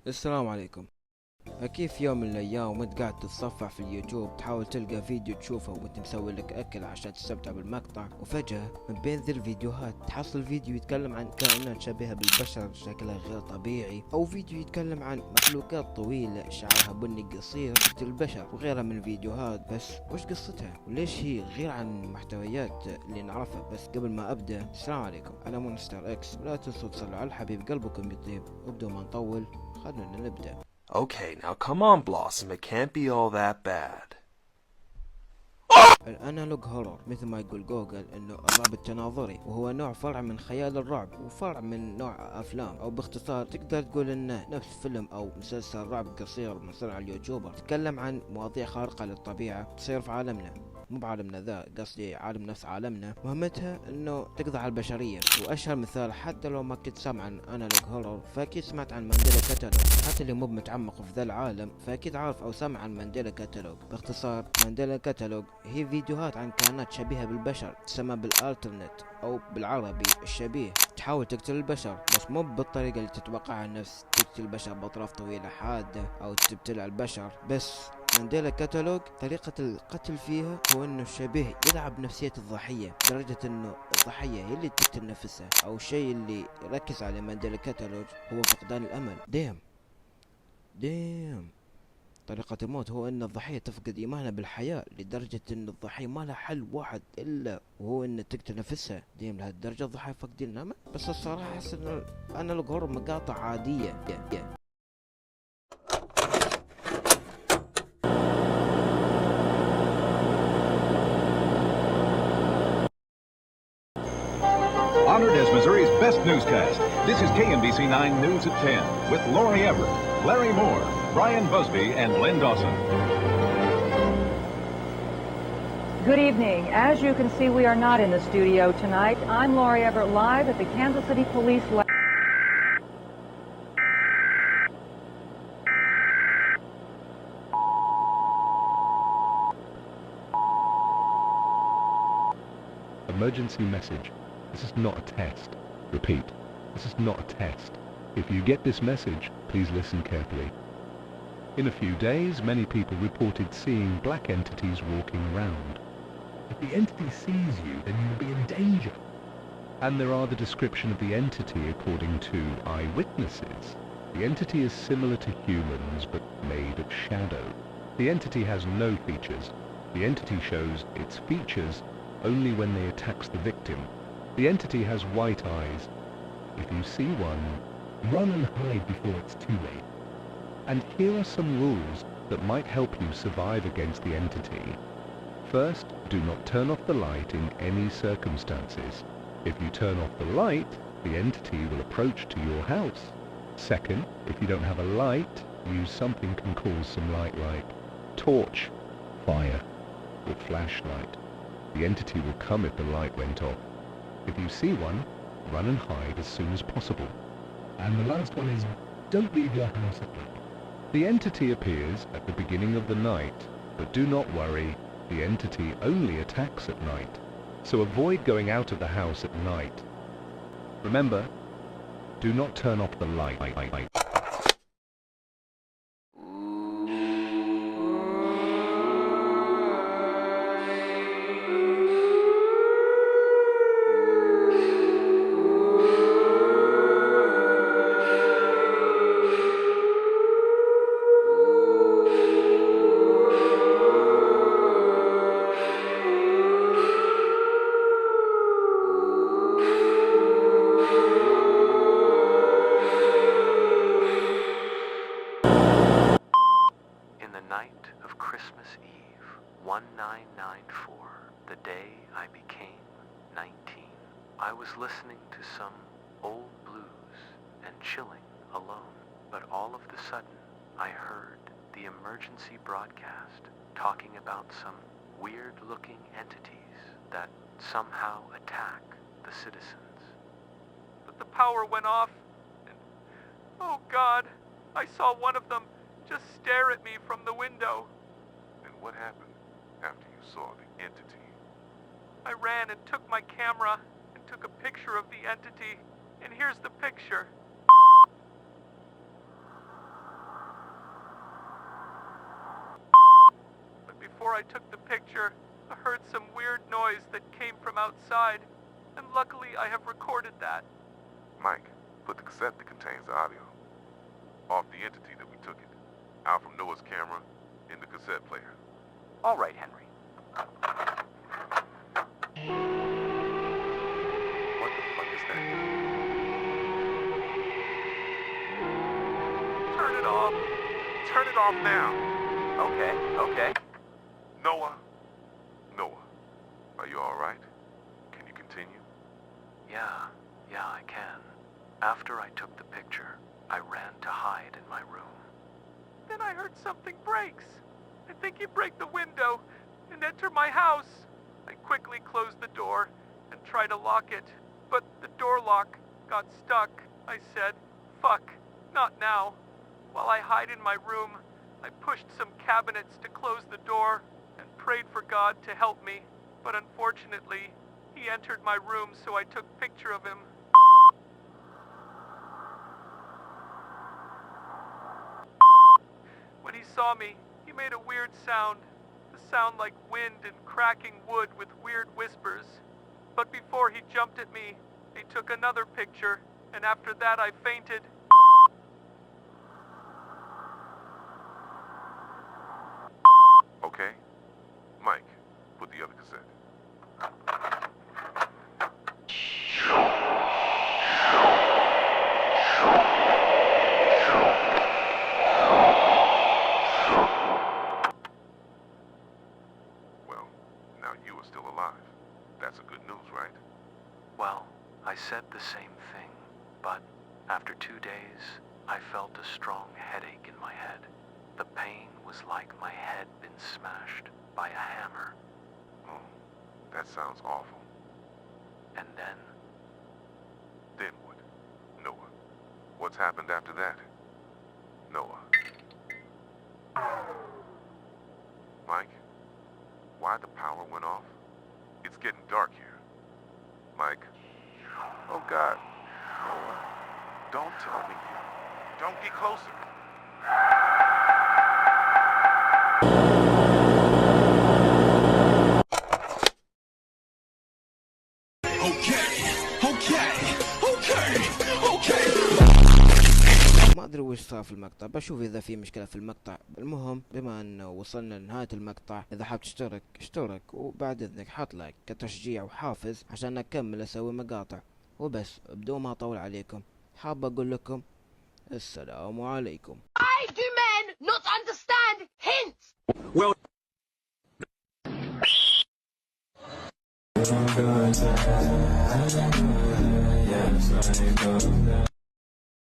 السلام عليكم. كيف يوم من الايام وانت قاعد تتصفح في اليوتيوب تحاول تلقى فيديو تشوفه وانت مسوي لك اكل عشان تستمتع بالمقطع، وفجأة من بين ذي الفيديوهات تحصل فيديو يتكلم عن كائنات شبيهة بالبشر شكلها غير طبيعي، او فيديو يتكلم عن مخلوقات طويلة شعرها بني قصير مثل البشر، وغيرها من الفيديوهات. بس وش قصتها وليش هي غير عن المحتويات اللي نعرفها؟ بس قبل ما ابدا، السلام عليكم، انا مونستر اكس، ولا تنسوا تصلوا على الحبيب قلبكم يطيب. وبدون ما نطول خلونا نبدا. Okay, now come on, Blossom. It can't be all that bad. الانالوج هورور مثل ما يقول جوجل انه الرعب التناظري، وهو نوع فرع من خيال الرعب وفرع من نوع افلام، او باختصار تقدر تقول انه نفس فيلم او مسلسل رعب قصير من صنع اليوتيوبر، تتكلم عن مواضيع خارقة للطبيعة تصير في عالمنا، مو بعالمنا ذا، قصدي عالم نفس عالمنا، مهمتها انه تقضي على البشرية. واشهر مثال، حتى لو ما كنت سامع عن انالوج هورور فاكيد سمعت عن مانديلا كاتالوج، حتى اللي مو متعمق في ذا العالم فاكيد عارف او سمع عن مانديلا كاتالوج. باختصار مانديلا كاتالوج هي فيديوهات عن كائنات شبيهة بالبشر تسمى بالالترنت او بالعربي الشبيه، تحاول تقتل البشر بس مو بالطريقة اللي تتوقعها، نفس تقتل البشر باطراف طويلة حادة او تبتلع البشر. بس مانديلا كاتالوج طريقة القتل فيها هو انه الشبيه يلعب نفسية الضحية، لدرجة انه الضحية هي اللي تقتل نفسها، او الشيء اللي يركز عليه مانديلا كاتالوج هو فقدان الامل. ديم طريقة الموت هو ان الضحية تفقد ايمانها بالحياة، لدرجة ان الضحية ما لها حل واحد الا وهو ان تقتل نفسها. لهالدرجة الضحية فاقدين الامل. بس الصراحة احس انه انا الغور مقاطع عادية. Honored as Missouri's best newscast, this is KMBC 9 News at 10 with Lori Everett, Larry Moore, Brian Busby, and Lynn Dawson. Good evening. As you can see, we are not in the studio tonight. I'm Lori Everett, live at the Kansas City Police Lab. Emergency message. This is not a test. Repeat, this is not a test. If you get this message, please listen carefully. In a few days, many people reported seeing black entities walking around. If the entity sees you, then you'll be in danger. And there are the description of the entity according to eyewitnesses. The entity is similar to humans, but made of shadow. The entity has no features. The entity shows its features only when they attacks the victim. The entity has white eyes. If you see one, run and hide before it's too late. And here are some rules that might help you survive against the entity. First, do not turn off the light in any circumstances. If you turn off the light, the entity will approach to your house. Second, if you don't have a light, use something can cause some light like torch, fire, or flashlight. The entity will come if the light went off. If you see one, run and hide as soon as possible. And the last one is, don't leave your house at night. The entity appears at the beginning of the night, but do not worry, the entity only attacks at night. So avoid going out of the house at night. Remember, do not turn off the light. In the night of Christmas Eve, 1994, the day I became 19, I was listening to some old blues and chilling alone. But all of a sudden, I heard the emergency broadcast talking about some weird-looking entities that somehow attack the citizens. But the power went off, and oh God, I saw one of them just stare at me from the window. And what happened after you saw the entity? I ran and took my camera and took a picture of the entity, and here's the picture. before I took the picture, I heard some weird noise that came from outside, and luckily I have recorded that. Mike, put the cassette that contains the audio off the entity that we took it, out from Noah's camera, in the cassette player. All right, Henry. What the fuck is that? Turn it off. Turn it off now. Okay. Noah. Noah, are you all right? Can you continue? Yeah, I can. After I took the picture, I ran to hide in my room. Then I heard something breaks. I think you break the window and enter my house. I quickly closed the door and tried to lock it, but the door lock got stuck. I said, fuck, not now. While I hide in my room, I pushed some cabinets to close the door and prayed for God to help me. But unfortunately, he entered my room, so I took a picture of him. When he saw me, he made a weird sound. A sound like wind and cracking wood with weird whispers. But before he jumped at me, he took another picture, and after that I fainted. Okay. Mike, put the other cassette. Well, now you are still alive. That's a good news, right? Well, I said the same thing, but after 2 days, I felt a strong headache in my head. The pain was like my head been smashed by a hammer. Oh, that sounds awful. And then, Then what? Noah. What's happened after that? Noah. Mike, why the power went off? It's getting dark here. Mike. Oh, God. Noah. Don't tell me. Don't get closer. ما ادري وش صار في المقطع، بشوف اذا في مشكلة في المقطع. المهم بما انه وصلنا لنهاية المقطع، اذا حاب تشترك اشترك، وبعد اذنك حط لايك كتشجيع وحافز عشان اكمل اسوي مقاطع. وبس بدون ما اطول عليكم، حاب اقول لكم السلام عليكم. I demand not understand hints. Well.